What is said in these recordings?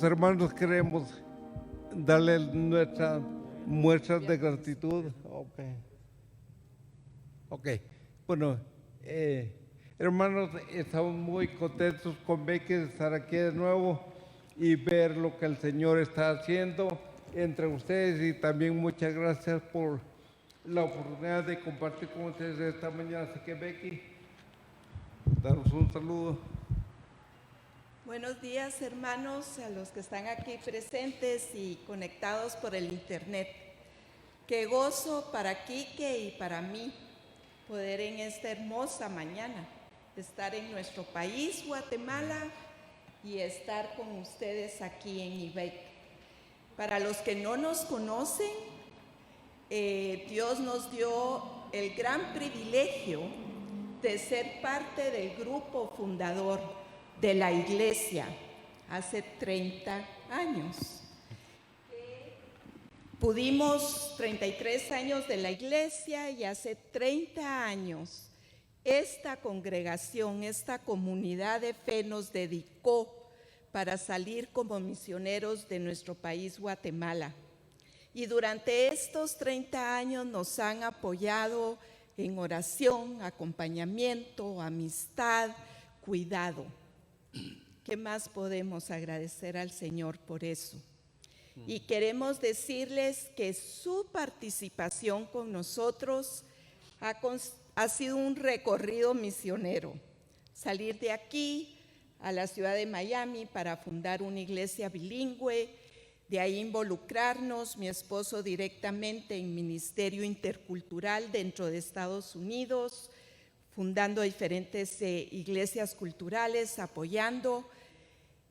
hermanos queremos darle nuestras muestras de gratitud. Ok. Bueno, hermanos, estamos muy contentos con Becky de estar aquí de nuevo y ver lo que el Señor está haciendo entre ustedes, y también muchas gracias por la oportunidad de compartir con ustedes esta mañana. Así que Becky, daros un saludo. Buenos días, hermanos, a los que están aquí presentes y conectados por el internet. Qué gozo para Quique y para mí poder en esta hermosa mañana estar en nuestro país, Guatemala, y estar con ustedes aquí en IBEC. Para los que no nos conocen, Dios nos dio el gran privilegio de ser parte del grupo fundador de la iglesia hace 30 años. Pudimos 33 años de la iglesia, y hace 30 años esta congregación, esta comunidad de fe nos dedicó para salir como misioneros de nuestro país, Guatemala. Y durante estos 30 años nos han apoyado en oración, acompañamiento, amistad, cuidado. ¿Qué más podemos agradecer al Señor por eso? Y queremos decirles que su participación con nosotros ha sido un recorrido misionero. Salir de aquí a la ciudad de Miami para fundar una iglesia bilingüe, de ahí involucrarnos, mi esposo directamente en ministerio intercultural dentro de Estados Unidos, fundando diferentes iglesias culturales, apoyando.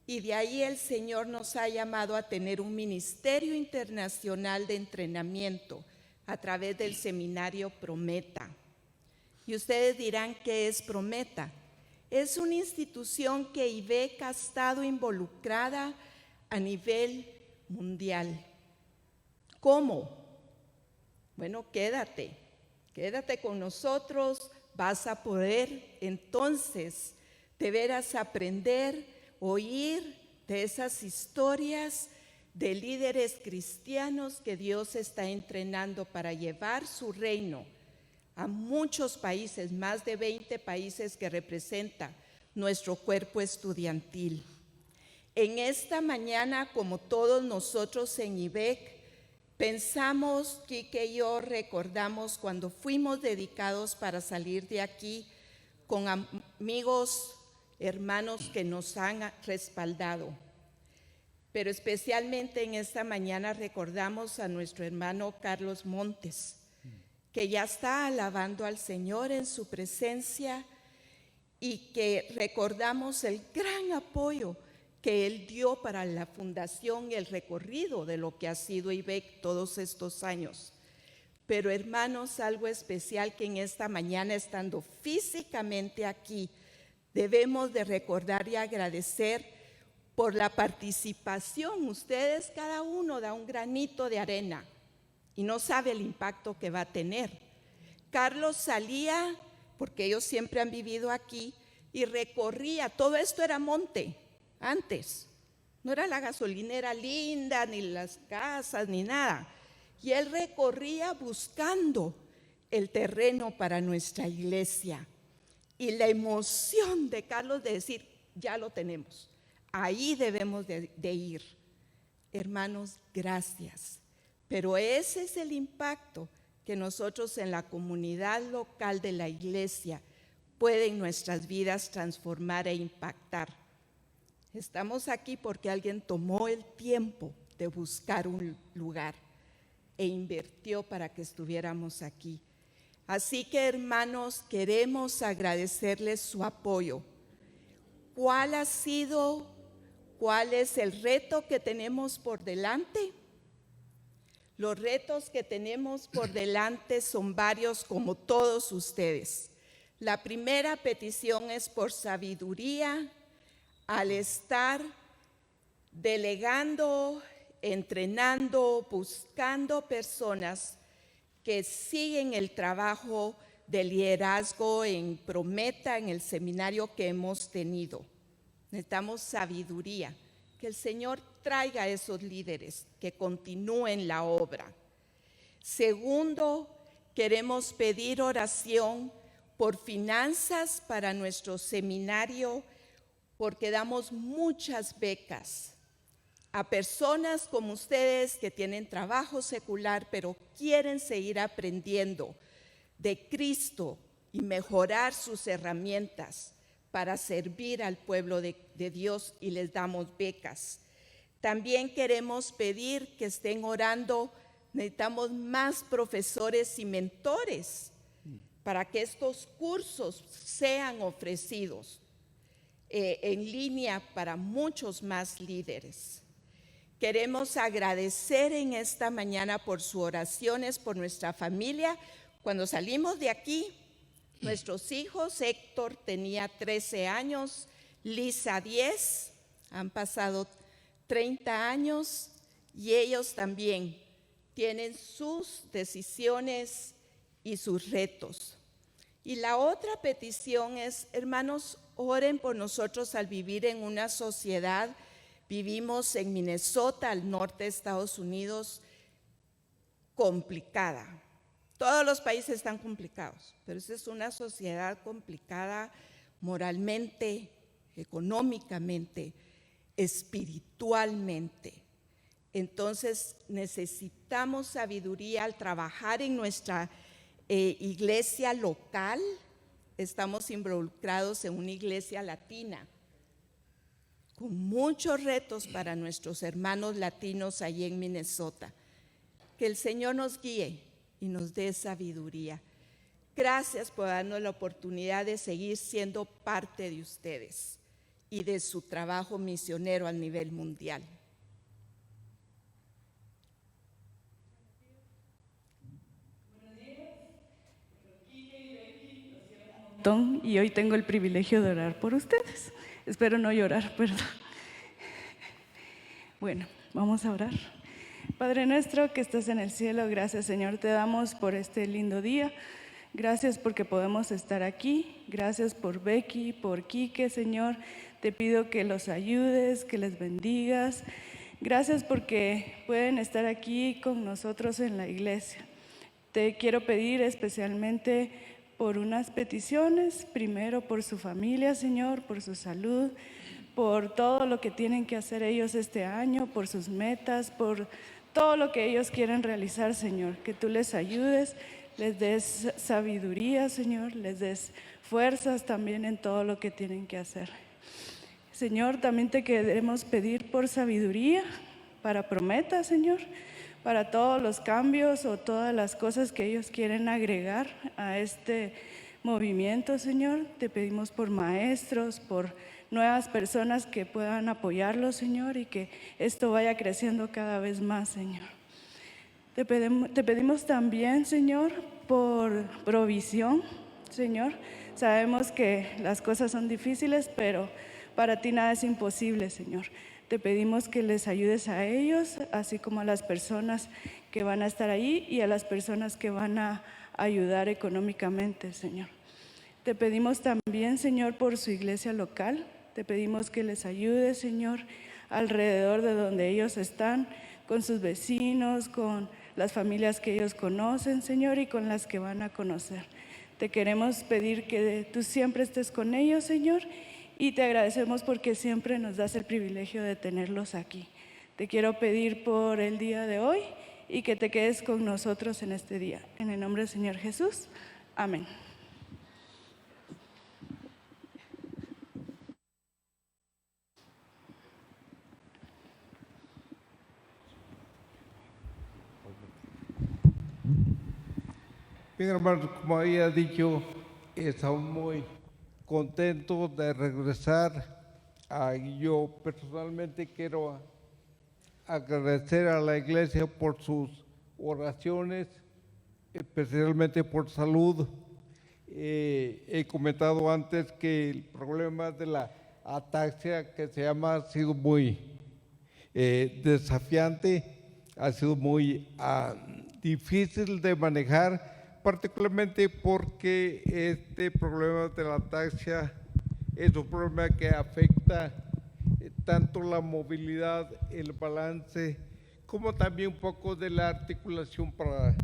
Y de ahí el Señor nos ha llamado a tener un ministerio internacional de entrenamiento a través del seminario Prometa. Y ustedes dirán, ¿qué es Prometa? Es una institución que IBEC ha estado involucrada a nivel mundial. ¿Cómo? Bueno, quédate con nosotros, vas a poder entonces de veras aprender, oír de esas historias de líderes cristianos que Dios está entrenando para llevar su reino a muchos países, más de 20 países que representa nuestro cuerpo estudiantil. En esta mañana, como todos nosotros en IBEC, pensamos, Quique y yo recordamos cuando fuimos dedicados para salir de aquí con amigos, hermanos que nos han respaldado. Pero especialmente en esta mañana recordamos a nuestro hermano Carlos Montes, que ya está alabando al Señor en su presencia, y que recordamos el gran apoyo que él dio para la fundación y el recorrido de lo que ha sido IBEC todos estos años. Pero hermanos, algo especial que en esta mañana, estando físicamente aquí, debemos de recordar y agradecer por la participación. Ustedes, cada uno da un granito de arena y no sabe el impacto que va a tener. Carlos salía, porque ellos siempre han vivido aquí, y recorría, todo esto era monte antes, no era la gasolinera linda, ni las casas, ni nada. Y él recorría buscando el terreno para nuestra iglesia. Y la emoción de Carlos de decir, ya lo tenemos, ahí debemos de ir. Hermanos, gracias. Pero ese es el impacto que nosotros en la comunidad local de la iglesia pueden nuestras vidas transformar e impactar. Estamos aquí porque alguien tomó el tiempo de buscar un lugar e invirtió para que estuviéramos aquí. Así que, hermanos, queremos agradecerles su apoyo. ¿Cuál es el reto que tenemos por delante? Los retos que tenemos por delante son varios, como todos ustedes. La primera petición es por sabiduría al estar delegando, entrenando, buscando personas que siguen el trabajo de liderazgo en Prometa, en el seminario que hemos tenido. Necesitamos sabiduría. que el Señor traiga a esos líderes que continúen la obra. Segundo, queremos pedir oración por finanzas para nuestro seminario, porque damos muchas becas a personas como ustedes que tienen trabajo secular, pero quieren seguir aprendiendo de Cristo y mejorar sus herramientas para servir al pueblo de Dios, y les damos becas. También queremos pedir que estén orando. Necesitamos más profesores y mentores para que estos cursos sean ofrecidos en línea para muchos más líderes. Queremos agradecer en esta mañana por sus oraciones, por nuestra familia. Cuando salimos de aquí, nuestros hijos, Héctor tenía 13 años, Lisa 10, han pasado 30 años y ellos también tienen sus decisiones y sus retos. Y la otra petición es, hermanos, oren por nosotros al vivir en una sociedad. Vivimos en Minnesota, al norte de Estados Unidos, complicada. Todos los países están complicados, pero esta es una sociedad complicada moralmente, económicamente, espiritualmente. Entonces necesitamos sabiduría al trabajar en nuestra iglesia local. Estamos involucrados en una iglesia latina con muchos retos para nuestros hermanos latinos allí en Minnesota. Que el Señor nos guíe y nos dé sabiduría. Gracias por darnos la oportunidad de seguir siendo parte de ustedes y de su trabajo misionero a nivel mundial. Y hoy tengo el privilegio de orar por ustedes. Espero no llorar, perdón. Bueno, vamos a orar. Padre nuestro que estás en el cielo, gracias Señor, te damos por este lindo día. Gracias porque podemos estar aquí. Gracias por Becky, por Quique, Señor. Te pido que los ayudes, que les bendigas. Gracias porque pueden estar aquí con nosotros en la iglesia. Te quiero pedir especialmente por unas peticiones, primero por su familia, Señor, por su salud, por todo lo que tienen que hacer ellos este año, por sus metas, por todo lo que ellos quieren realizar, Señor. Que tú les ayudes, les des sabiduría, Señor, les des fuerzas también en todo lo que tienen que hacer. Señor, también te queremos pedir por sabiduría para Prometa, Señor, para todos los cambios o todas las cosas que ellos quieren agregar a este movimiento, Señor. Te pedimos por maestros, por nuevas personas que puedan apoyarlos, Señor, y que esto vaya creciendo cada vez más, Señor. Te pedimos también, Señor, por provisión, Señor. Sabemos que las cosas son difíciles, pero para ti nada es imposible, Señor. Te pedimos que les ayudes a ellos, así como a las personas que van a estar ahí y a las personas que van a ayudar económicamente, Señor. Te pedimos también, Señor, por su iglesia local. Te pedimos que les ayudes, Señor, alrededor de donde ellos están, con sus vecinos, con las familias que ellos conocen, Señor, y con las que van a conocer. Te queremos pedir que tú siempre estés con ellos, Señor, y te agradecemos porque siempre nos das el privilegio de tenerlos aquí. Te quiero pedir por el día de hoy y que te quedes con nosotros en este día. En el nombre del Señor Jesús. Amén. Bien, hermanos, como había dicho, estamos muy contentos de regresar. Yo personalmente quiero agradecer a la iglesia por sus oraciones, especialmente por salud. He comentado antes que el problema de la ataxia que se llama ha sido muy desafiante, ha sido muy difícil de manejar, particularmente porque este problema de la ataxia es un problema que afecta tanto la movilidad, el balance, como también un poco de la articulación para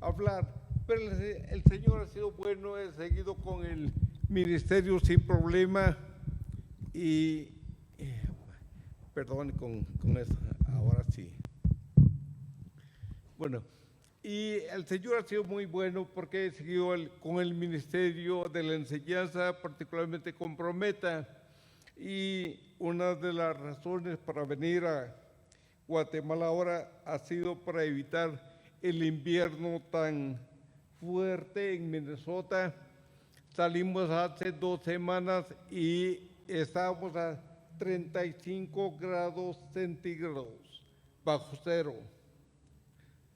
hablar. Pero el Señor ha sido bueno, he seguido con el ministerio sin problema y, perdón con eso, ahora sí. Bueno, y el Señor ha sido muy bueno porque he seguido con el ministerio de la enseñanza, particularmente con Prometa. Y una de las razones para venir a Guatemala ahora ha sido para evitar el invierno tan fuerte en Minnesota. Salimos hace 2 semanas y estábamos a 35 grados centígrados bajo cero.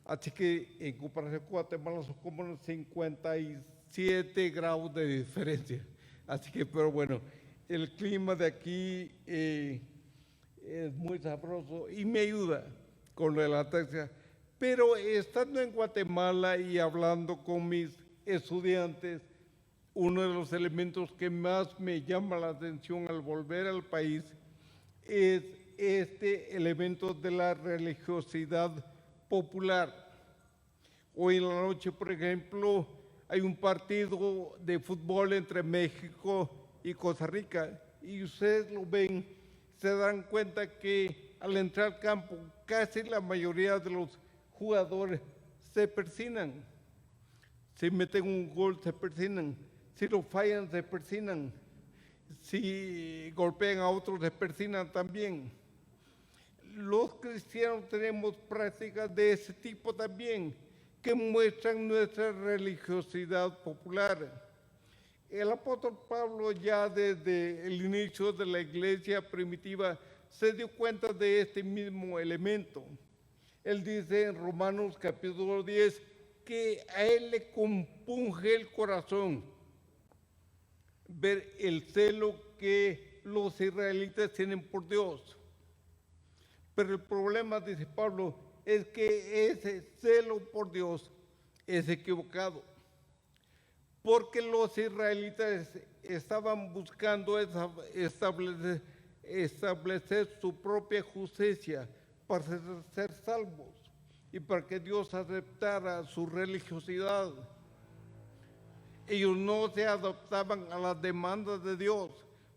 Así que en comparación con Guatemala son como unos 57 grados de diferencia. Así que, pero bueno, el clima de aquí es muy sabroso y me ayuda con la lactancia. Pero estando en Guatemala y hablando con mis estudiantes, uno de los elementos que más me llama la atención al volver al país es este elemento de la religiosidad popular. Hoy en la noche, por ejemplo, hay un partido de fútbol entre México y Costa Rica y ustedes lo ven, se dan cuenta que al entrar al campo casi la mayoría de los jugadores se persignan. Si meten un gol se persignan, si lo fallan se persignan, si golpean a otros se persignan también. Los cristianos tenemos prácticas de ese tipo también, que muestran nuestra religiosidad popular. El apóstol Pablo ya desde el inicio de la iglesia primitiva se dio cuenta de este mismo elemento. Él dice en Romanos capítulo 10 que a él le compunge el corazón ver el celo que los israelitas tienen por Dios. Pero el problema, dice Pablo, es que ese celo por Dios es equivocado. Porque los israelitas estaban buscando establecer su propia justicia para ser salvos y para que Dios aceptara su religiosidad. Ellos no se adaptaban a las demandas de Dios,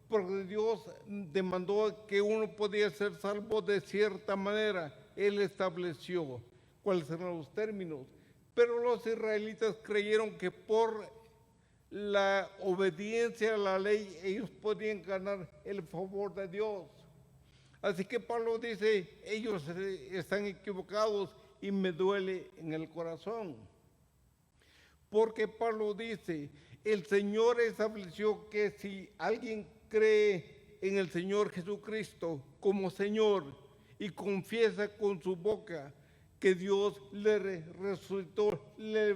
porque Dios demandó que uno podía ser salvo de cierta manera. Él estableció cuáles eran los términos, pero los israelitas creyeron que por la obediencia a la ley ellos podían ganar el favor de Dios. Así que Pablo dice, ellos están equivocados y me duele en el corazón. Porque Pablo dice, el Señor estableció que si alguien cree en el Señor Jesucristo como Señor y confiesa con su boca que Dios le resucitó, le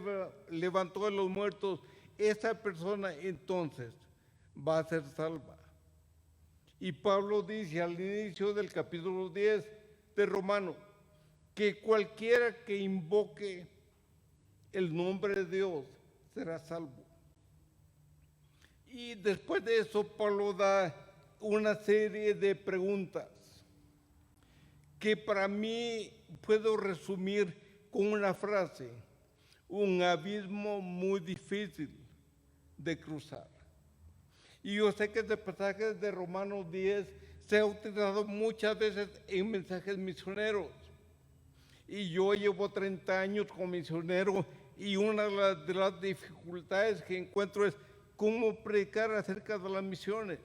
levantó de los muertos, esa persona entonces va a ser salva. Y Pablo dice al inicio del capítulo 10 de Romanos que cualquiera que invoque el nombre de Dios será salvo. Y después de eso Pablo da una serie de preguntas que para mí puedo resumir con una frase: un abismo muy difícil de cruzar. Y yo sé que este pasaje de Romanos 10 se ha utilizado muchas veces en mensajes misioneros. Y yo llevo 30 años como misionero y una de las dificultades que encuentro es cómo predicar acerca de las misiones.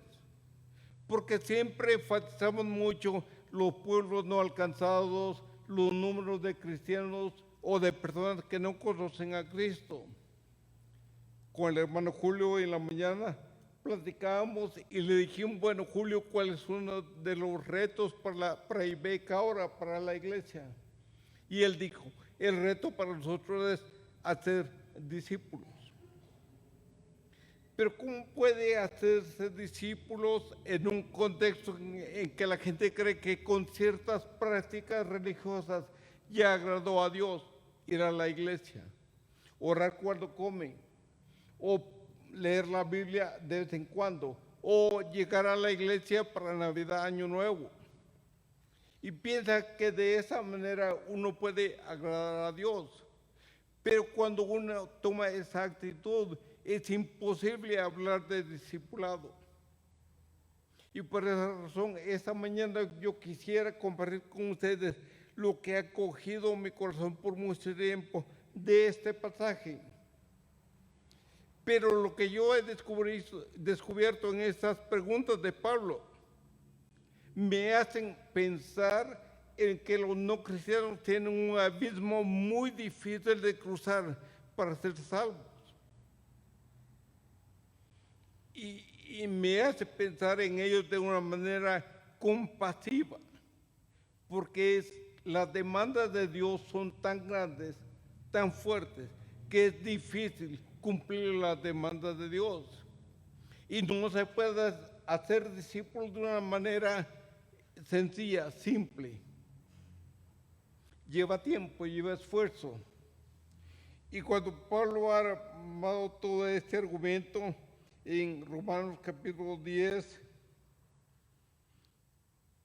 Porque siempre enfatizamos mucho los pueblos no alcanzados, los números de cristianos o de personas que no conocen a Cristo. Con el hermano Julio en la mañana platicábamos y le dijimos, bueno, Julio, ¿cuál es uno de los retos para Ibeca ahora, para la iglesia? Y él dijo, el reto para nosotros es hacer discípulos. Pero ¿cómo puede hacerse discípulos en un contexto en que la gente cree que con ciertas prácticas religiosas ya agradó a Dios? Ir a la iglesia, orar cuando comen, o leer la Biblia de vez en cuando, o llegar a la iglesia para Navidad, Año Nuevo. Y piensa que de esa manera uno puede agradar a Dios. Pero cuando uno toma esa actitud, es imposible hablar de discipulado. Y por esa razón, esta mañana yo quisiera compartir con ustedes lo que ha cogido mi corazón por mucho tiempo de este pasaje. Pero lo que yo he descubierto en estas preguntas de Pablo me hacen pensar en que los no cristianos tienen un abismo muy difícil de cruzar para ser salvos. Y me hace pensar en ellos de una manera compasiva, porque las demandas de Dios son tan grandes, tan fuertes, que es difícil cumplir las demandas de Dios. Y no se puede hacer discípulos de una manera sencilla, simple. Lleva tiempo, lleva esfuerzo. Y cuando Pablo ha armado todo este argumento en Romanos capítulo 10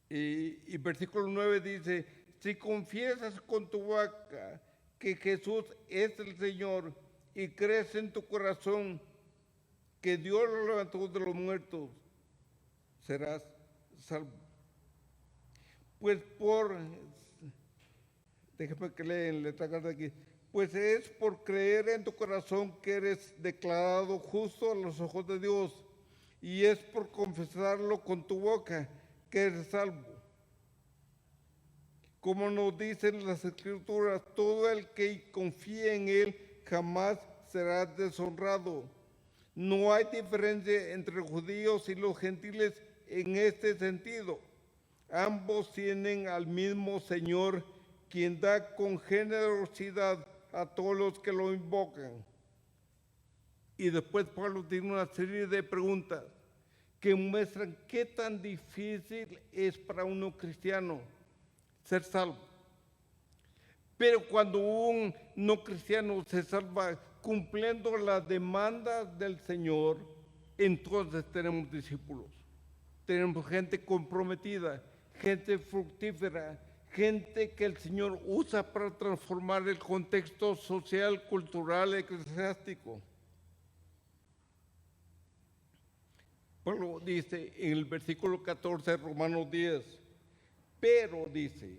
y versículo 9 dice: si confiesas con tu boca que Jesús es el Señor y crees en tu corazón que Dios lo levantó de los muertos, serás salvo. Pues déjame que lea en letra grande aquí. Pues es por creer en tu corazón que eres declarado justo a los ojos de Dios, y es por confesarlo con tu boca que eres salvo. Como nos dicen las Escrituras, todo el que confía en Él jamás será deshonrado. No hay diferencia entre judíos y los gentiles en este sentido. Ambos tienen al mismo Señor, quien da con generosidad a todos los que lo invocan. Y después Pablo tiene una serie de preguntas que muestran qué tan difícil es para uno cristiano ser salvo. Pero cuando un no cristiano se salva cumpliendo las demandas del Señor, entonces tenemos discípulos. Tenemos gente comprometida, gente fructífera, gente que el Señor usa para transformar el contexto social, cultural, eclesiástico. Pablo dice en el versículo 14 de Romanos 10, pero dice,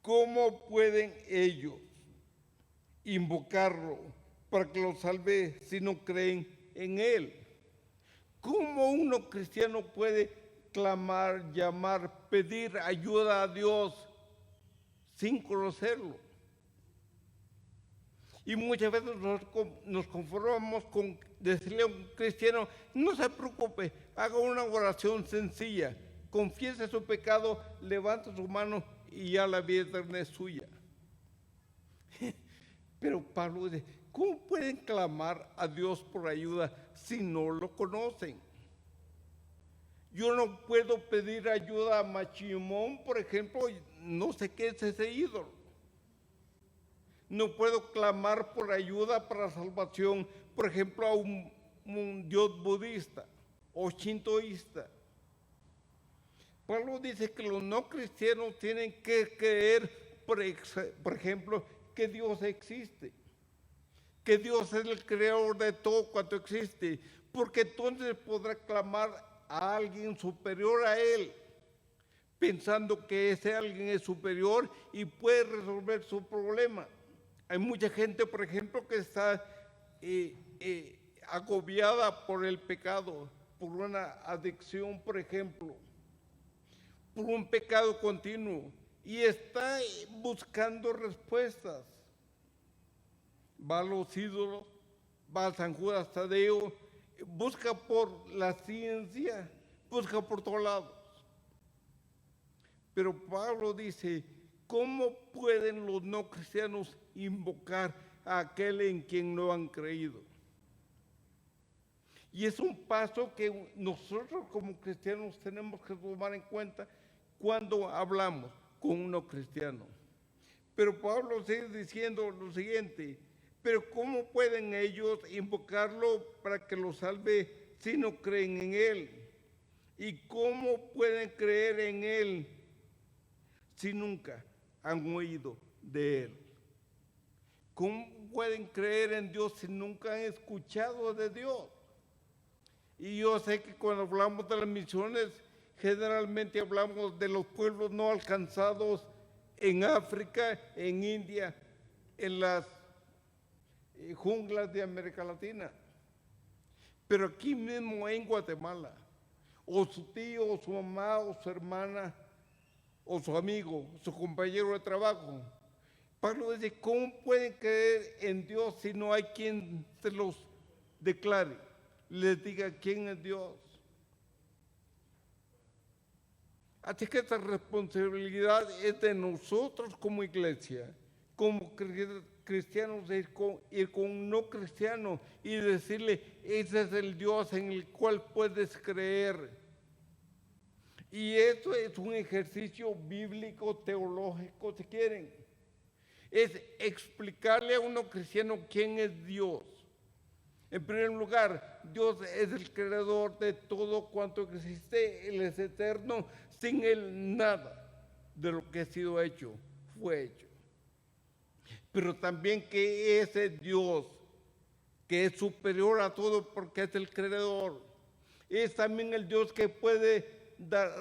¿cómo pueden ellos invocarlo para que los salve si no creen en Él? ¿Cómo uno cristiano puede clamar, llamar, pedir ayuda a Dios sin conocerlo? Y muchas veces nos conformamos con decirle a un cristiano: no se preocupe, haga una oración sencilla, confiese su pecado, levante su mano y ya la vida eterna es suya. Pero Pablo dice: ¿cómo pueden clamar a Dios por ayuda si no lo conocen? Yo no puedo pedir ayuda a Machimón, por ejemplo, no sé qué es ese ídolo. No puedo clamar por ayuda para salvación, por ejemplo, a un dios budista o shintoísta. Pablo dice que los no cristianos tienen que creer, por ejemplo, que Dios existe, que Dios es el creador de todo cuanto existe, porque entonces podrá clamar a alguien superior a él, pensando que ese alguien es superior y puede resolver su problema. Hay mucha gente, por ejemplo, que está agobiada por el pecado, por una adicción, por ejemplo, por un pecado continuo, y está buscando respuestas. Va a los ídolos, va a San Judas Tadeo, busca por la ciencia, busca por todos lados. Pero Pablo dice: ¿cómo pueden los no cristianos invocar a aquel en quien no han creído? Y es un paso que nosotros como cristianos tenemos que tomar en cuenta cuando hablamos con un no cristiano. Pero Pablo sigue diciendo lo siguiente: pero ¿cómo pueden ellos invocarlo para que los salve si no creen en él? ¿Y cómo pueden creer en Él si nunca han oído de Él? ¿Cómo pueden creer en Dios si nunca han escuchado de Dios? Y yo sé que cuando hablamos de las misiones, generalmente hablamos de los pueblos no alcanzados en África, en India, en las junglas de América Latina. Pero aquí mismo en Guatemala, o su tío, o su mamá, o su hermana, o su amigo, su compañero de trabajo. Pablo dice, ¿cómo pueden creer en Dios si no hay quien se los declare, les diga quién es Dios? Así que esta responsabilidad es de nosotros como iglesia, como cristianos, ir con un no cristiano y decirle, ese es el Dios en el cual puedes creer. Y eso es un ejercicio bíblico, teológico, si quieren. Es explicarle a uno cristiano quién es Dios. En primer lugar, Dios es el creador de todo cuanto existe, Él es eterno, sin Él nada de lo que ha sido hecho fue hecho. Pero también que ese Dios, que es superior a todo porque es el creador, es también el Dios que puede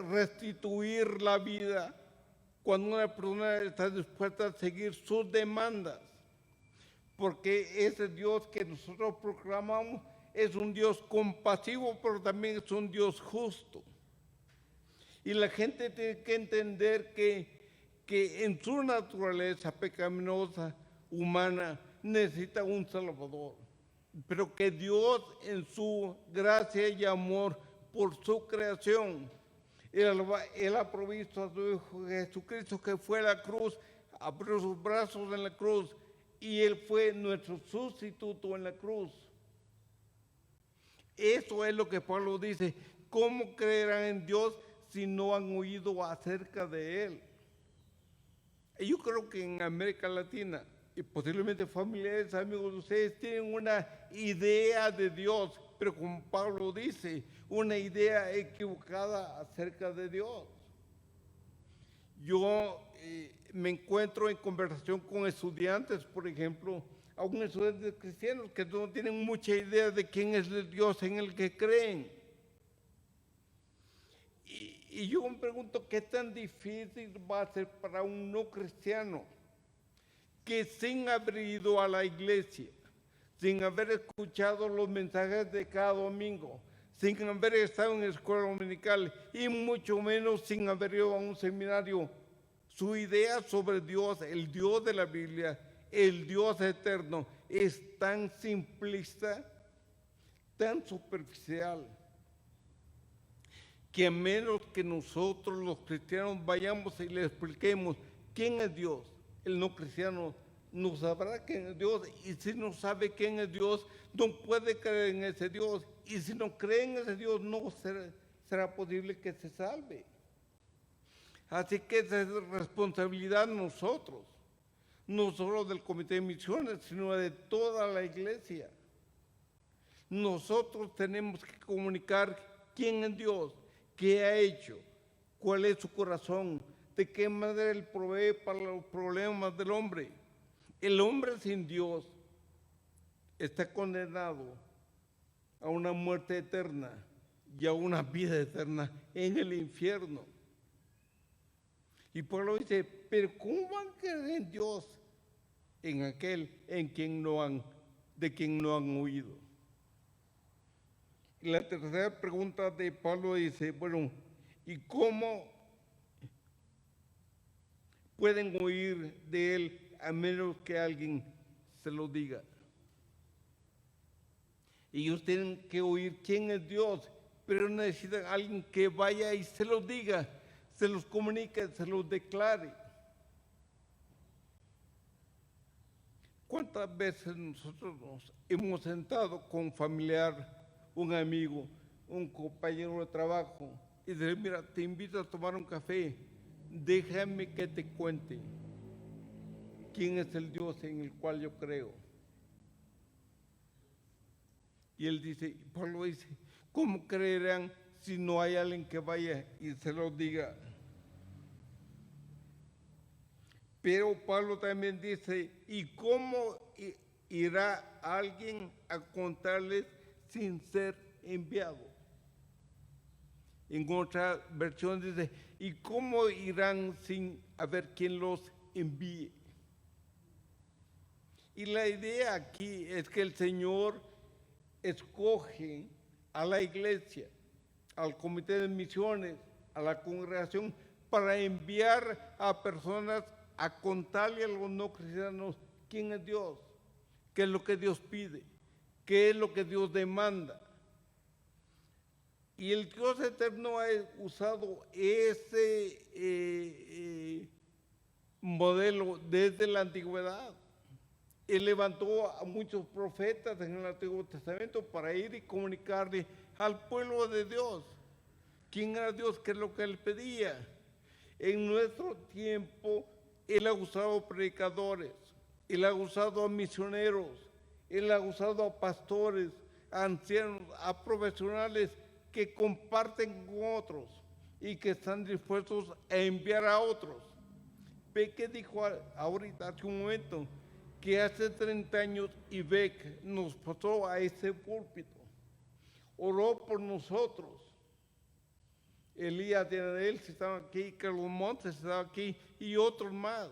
restituir la vida cuando una persona está dispuesta a seguir sus demandas. Porque ese Dios que nosotros proclamamos es un Dios compasivo, pero también es un Dios justo. Y la gente tiene que entender que en su naturaleza pecaminosa, humana, necesita un Salvador. Pero que Dios en su gracia y amor por su creación, Él ha provisto a su Hijo Jesucristo, que fue a la cruz, abrió sus brazos en la cruz, y Él fue nuestro sustituto en la cruz. Eso es lo que Pablo dice. ¿Cómo creerán en Dios si no han oído acerca de Él? Y yo creo que en América Latina, y posiblemente familiares, amigos de ustedes, tienen una idea de Dios, pero como Pablo dice, una idea equivocada acerca de Dios. Yo me encuentro en conversación con estudiantes, por ejemplo, aún estudiantes cristianos que no tienen mucha idea de quién es el Dios en el que creen. Y yo me pregunto qué tan difícil va a ser para un no cristiano que sin haber ido a la iglesia, sin haber escuchado los mensajes de cada domingo, sin haber estado en la escuela dominical y mucho menos sin haber ido a un seminario, su idea sobre Dios, el Dios de la Biblia, el Dios eterno, es tan simplista, tan superficial, que a menos que nosotros los cristianos vayamos y le expliquemos quién es Dios, el no cristiano no sabrá quién es Dios, y si no sabe quién es Dios, no puede creer en ese Dios, y si no cree en ese Dios, no será posible que se salve. Así que esa es responsabilidad de nosotros, no solo del Comité de Misiones, sino de toda la iglesia. Nosotros tenemos que comunicar quién es Dios, qué ha hecho, cuál es su corazón, de qué manera Él provee para los problemas del hombre. El hombre sin Dios está condenado a una muerte eterna y a una vida eterna en el infierno. Y Pablo dice, pero ¿cómo van a creer en Dios, en aquel de quien no han oído? Y la tercera pregunta de Pablo dice, bueno, ¿y cómo pueden oír de Él a menos que alguien se lo diga? Ellos tienen que oír quién es Dios, pero necesitan a alguien que vaya y se los diga, se los comunique, se los declare. ¿Cuántas veces nosotros nos hemos sentado con un familiar, un amigo, un compañero de trabajo y decir, mira, te invito a tomar un café, déjame que te cuente quién es el Dios en el cual yo creo? Y él dice, Pablo dice, ¿cómo creerán si no hay alguien que vaya y se lo diga. Pero Pablo también dice, ¿y cómo irá alguien a contarles sin ser enviado? En otra versión dice, ¿y cómo irán sin haber quien los envíe? Y la idea aquí es que el Señor escoge a la iglesia, al comité de misiones, a la congregación, para enviar a personas a contarle a los no cristianos quién es Dios, qué es lo que Dios pide, qué es lo que Dios demanda. Y el Dios eterno ha usado ese modelo desde la antigüedad. Él levantó a muchos profetas en el Antiguo Testamento para ir y comunicarle al pueblo de Dios quién era Dios, qué es lo que Él pedía. En nuestro tiempo, Él ha usado a predicadores, Él ha usado a misioneros, Él ha usado a pastores, a ancianos, a profesionales que comparten con otros y que están dispuestos a enviar a otros. Ve que dijo ahorita, hace un momento, que hace 30 años Ibec nos pasó a ese púlpito, oró por nosotros. Elías de Adel estaba aquí, Carlos Montes estaba aquí y otros más.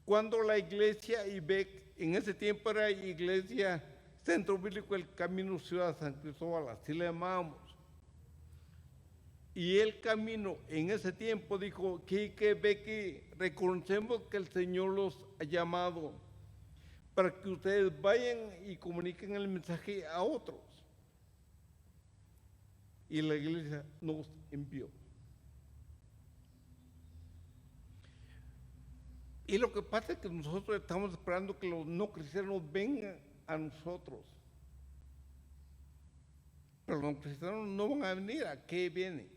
Cuando la iglesia Ibec, en ese tiempo era iglesia Centro Bíblico El Camino Ciudad San Cristóbal, así le llamábamos. Y el camino en ese tiempo dijo, Quique, Becky, reconocemos que el Señor los ha llamado para que ustedes vayan y comuniquen el mensaje a otros. Y la iglesia nos envió. Y lo que pasa es que nosotros estamos esperando que los no cristianos vengan a nosotros. Pero los cristianos no van a venir. ¿A qué vienen?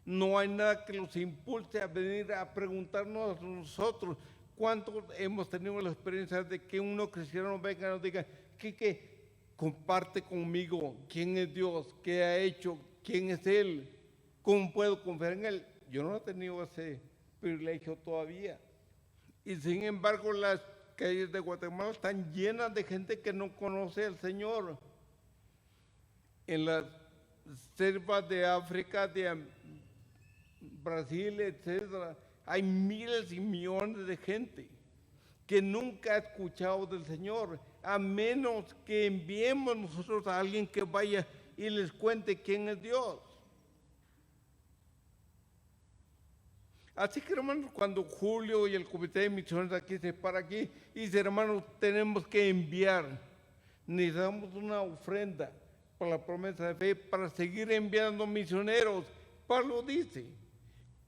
No hay nada que los impulse a venir a preguntarnos a nosotros. ¿Cuántos hemos tenido la experiencia de que un no cristiano venga y nos diga, Quique, comparte conmigo quién es Dios, qué ha hecho, quién es Él, cómo puedo confiar en Él? Yo no he tenido ese privilegio todavía. Y sin embargo, las calles de Guatemala están llenas de gente que no conoce al Señor. En las selvas de África, de Brasil, etcétera, hay miles y millones de gente que nunca ha escuchado del Señor, a menos que enviemos nosotros a alguien que vaya y les cuente quién es Dios. Así que, hermanos, cuando Julio y el comité de misiones aquí se para aquí y dice, hermanos, tenemos que enviar, necesitamos una ofrenda por la promesa de fe para seguir enviando misioneros. Pablo dice,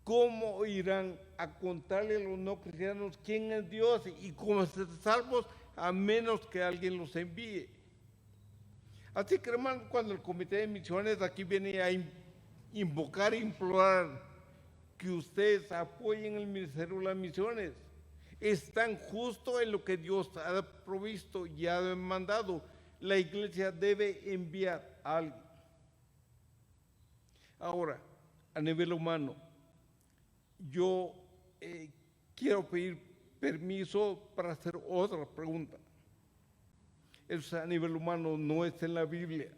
¿cómo irán a contarle a los no cristianos quién es Dios y cómo ser salvos a menos que alguien los envíe? Así que, hermano, cuando el comité de misiones aquí viene a invocar e implorar que ustedes apoyen el ministerio de las misiones, están justo en lo que Dios ha provisto y ha demandado. La iglesia debe enviar a alguien. Ahora, a nivel humano, yo quiero pedir permiso para hacer otra pregunta. Eso a nivel humano no está en la Biblia.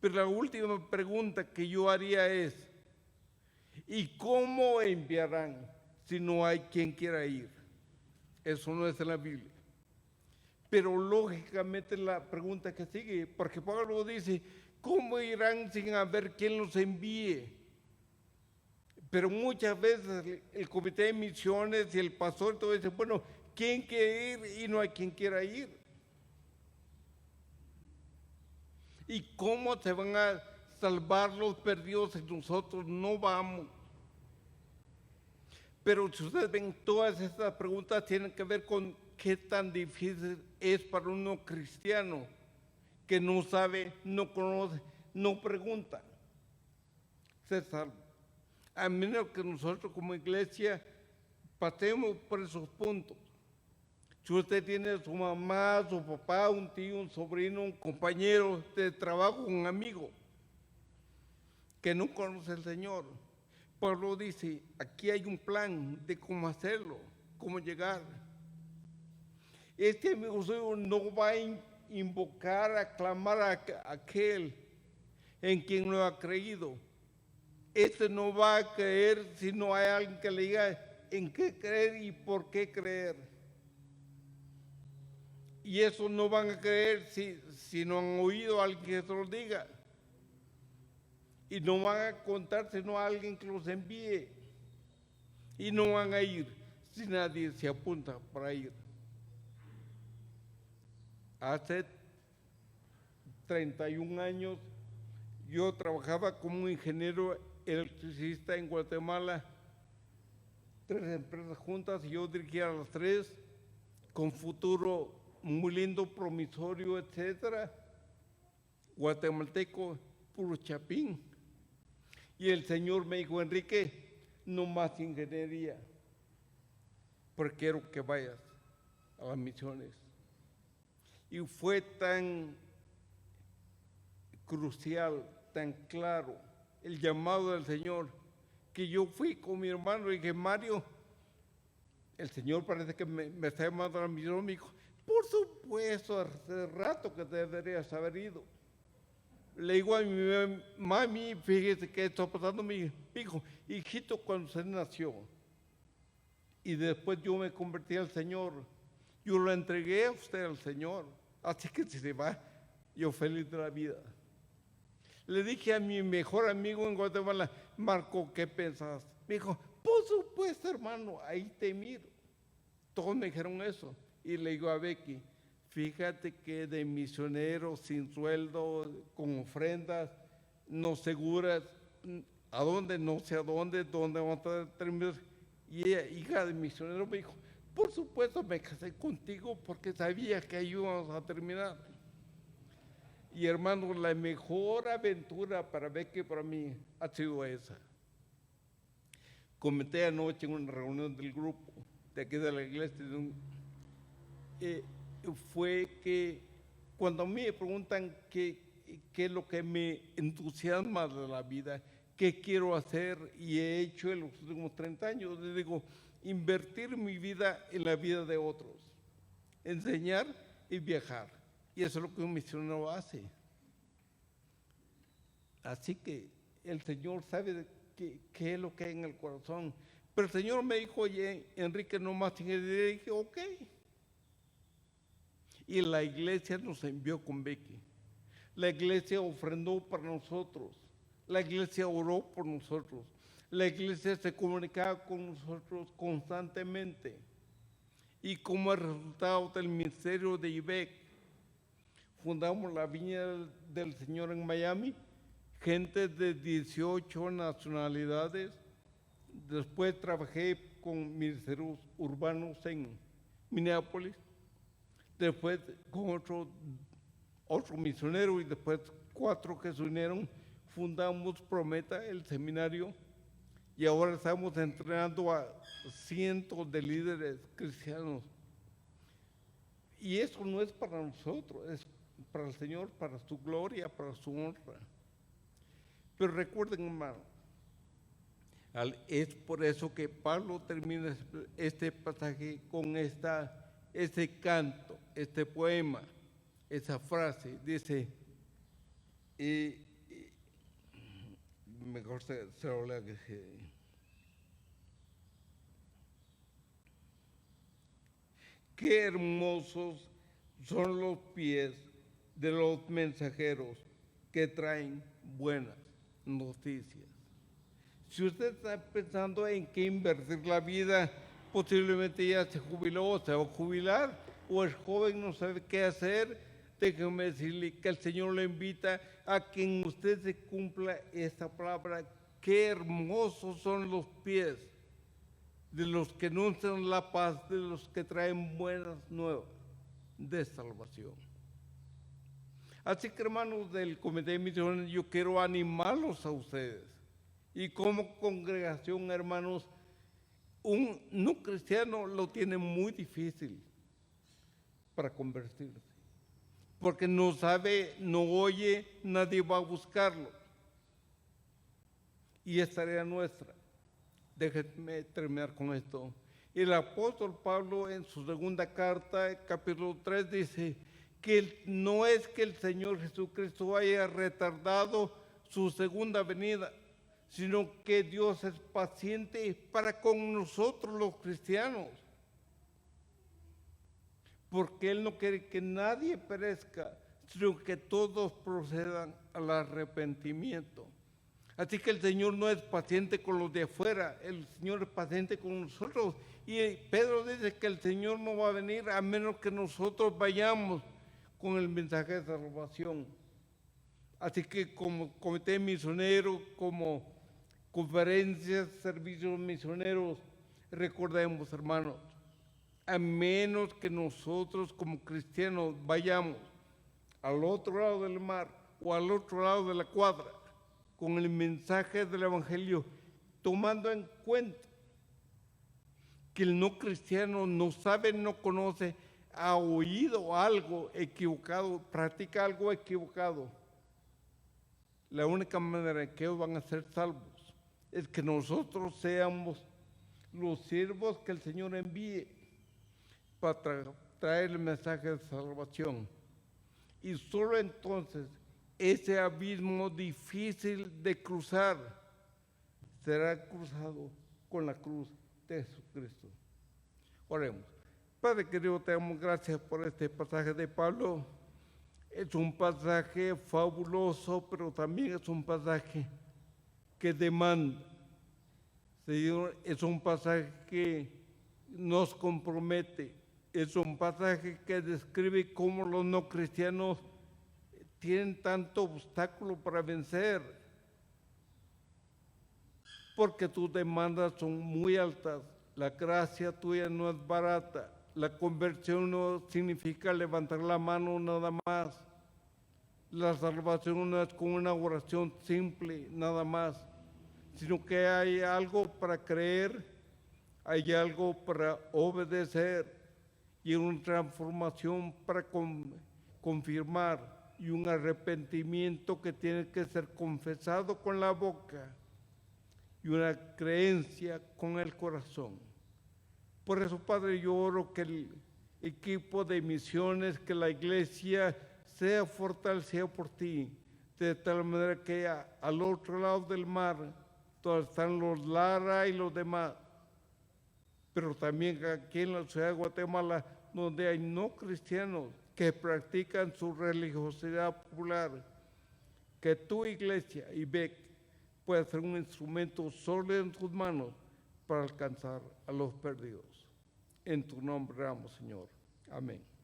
Pero la última pregunta que yo haría es, ¿y cómo enviarán si no hay quien quiera ir? Eso no está en la Biblia. Pero lógicamente la pregunta que sigue, porque Pablo dice, ¿cómo irán sin haber quien los envíe? Pero muchas veces el comité de misiones y el pastor todo dice, bueno, ¿quién quiere ir? Y no hay quien quiera ir. ¿Y cómo se van a salvar los perdidos si nosotros no vamos? Pero si ustedes ven, todas estas preguntas tienen que ver con qué tan difícil es para un no cristiano que no sabe, no conoce, no pregunta ser salvo. A menos que nosotros como iglesia pasemos por esos puntos. Si usted tiene a su mamá, su papá, un tío, un sobrino, un compañero de trabajo, un amigo, que no conoce al Señor. Pablo dice, aquí hay un plan de cómo hacerlo, cómo llegar. Este amigo suyo no va a invocar, a clamar a aquel en quien no ha creído. Este no va a creer si no hay alguien que le diga en qué creer y por qué creer. Y eso no van a creer si no han oído a alguien que se los diga. Y no van a contar sino a alguien que los envíe. Y no van a ir si nadie se apunta para ir. Hace 31 años yo trabajaba como ingeniero electricista en Guatemala, 3 empresas juntas, y yo dirigía las 3 con futuro muy lindo, promisorio, etcétera. Guatemalteco, puro chapín. Y el Señor me dijo, Enrique, no más ingeniería, porque quiero que vayas a las misiones. Y fue tan crucial, tan claro el llamado del Señor, que yo fui con mi hermano y dije, Mario, el Señor parece que me está llamando a la misión. Me dijo, por supuesto, hace rato que deberías haber ido. Le digo a mi mami, fíjese que está pasando mi hijo, hijito, cuando se nació. Y después yo me convertí al Señor. Yo lo entregué a usted al Señor. Así que si se va, yo feliz de la vida. Le dije a mi mejor amigo en Guatemala, Marco, ¿qué pensás? Me dijo, por supuesto, hermano, ahí te miro. Todos me dijeron eso. Y le digo a Becky, fíjate que de misioneros sin sueldo, con ofrendas, no seguras, a dónde, no sé a dónde vamos a terminar. Y ella, hija de misionero, me dijo, por supuesto me casé contigo porque sabía que ahí íbamos a terminar. Y hermano, la mejor aventura para Becky y para mí ha sido esa. Comenté anoche en una reunión del grupo de aquí de la iglesia, fue que cuando a mí me preguntan qué es lo que me entusiasma de la vida, qué quiero hacer y he hecho en los últimos 30 años, les digo, invertir mi vida en la vida de otros, enseñar y viajar. Y eso es lo que un misionero hace. Así que el Señor sabe qué es lo que hay en el corazón. Pero el Señor me dijo, oye, Enrique, no más ingeniería. Y dije, ok. Y la iglesia nos envió con Becky. La iglesia ofrendó para nosotros. La iglesia oró por nosotros. La iglesia se comunicaba con nosotros constantemente. Y como resultado del ministerio de IBEC, fundamos la Viña del Señor en Miami, gente de 18 nacionalidades. Después trabajé con ministerios urbanos en Minneapolis, después con otro misionero y después 4 que se unieron, fundamos Prometa, el seminario, y ahora estamos entrenando a cientos de líderes cristianos. Y eso no es para nosotros, es para el Señor, para su gloria, para su honra. Pero recuerden, hermano, es por eso que Pablo termina este pasaje con este canto, este poema, esa frase. Dice, mejor se lo lea que qué hermosos son los pies de los mensajeros que traen buenas noticias. Si usted está pensando en qué invertir la vida, posiblemente ya se jubiló, se va a jubilar, o es joven, no sabe qué hacer, déjeme decirle que el Señor le invita a que en usted se cumpla esta palabra. Qué hermosos son los pies de los que anuncian la paz, de los que traen buenas nuevas de salvación. Así que, hermanos del Comité de Misiones, yo quiero animarlos a ustedes. Y como congregación, hermanos, un no cristiano lo tiene muy difícil para convertirse. Porque no sabe, no oye, nadie va a buscarlo. y es tarea nuestra. Déjenme terminar con esto. El apóstol Pablo en su segunda carta, capítulo 3, dice que no es que el Señor Jesucristo haya retardado su segunda venida, sino que Dios es paciente para con nosotros los cristianos, porque Él no quiere que nadie perezca, sino que todos procedan al arrepentimiento. Así que el Señor no es paciente con los de afuera, el Señor es paciente con nosotros. Y Pedro dice que el Señor no va a venir a menos que nosotros vayamos con el mensaje de salvación. Así que como comité misionero, como conferencias, servicios misioneros, recordemos, hermanos, a menos que nosotros como cristianos vayamos al otro lado del mar o al otro lado de la cuadra con el mensaje del Evangelio, tomando en cuenta que el no cristiano no sabe, no conoce, ha oído algo equivocado, practica algo equivocado. La única manera en que ellos van a ser salvos es que nosotros seamos los siervos que el Señor envíe para traer el mensaje de salvación. Y solo entonces ese abismo difícil de cruzar será cruzado con la cruz de Jesucristo. Oremos. Padre querido, te damos gracias por este pasaje de Pablo. Es un pasaje fabuloso, pero también es un pasaje que demanda. Señor, es un pasaje que nos compromete. Es un pasaje que describe cómo los no cristianos tienen tanto obstáculo para vencer, porque tus demandas son muy altas. La gracia tuya no es barata. La conversión no significa levantar la mano nada más. La salvación no es como una oración simple nada más, sino que hay algo para creer, hay algo para obedecer y una transformación para confirmar y un arrepentimiento que tiene que ser confesado con la boca y una creencia con el corazón. Por eso, Padre, yo oro que el equipo de misiones, que la iglesia sea fortalecida por ti, de tal manera que al otro lado del mar todos están los Lara y los demás, pero también aquí en la ciudad de Guatemala, donde hay no cristianos que practican su religiosidad popular, que tu iglesia y BEC pueda ser un instrumento sólido en tus manos para alcanzar a los perdidos. En tu nombre oramos, Señor. Amén.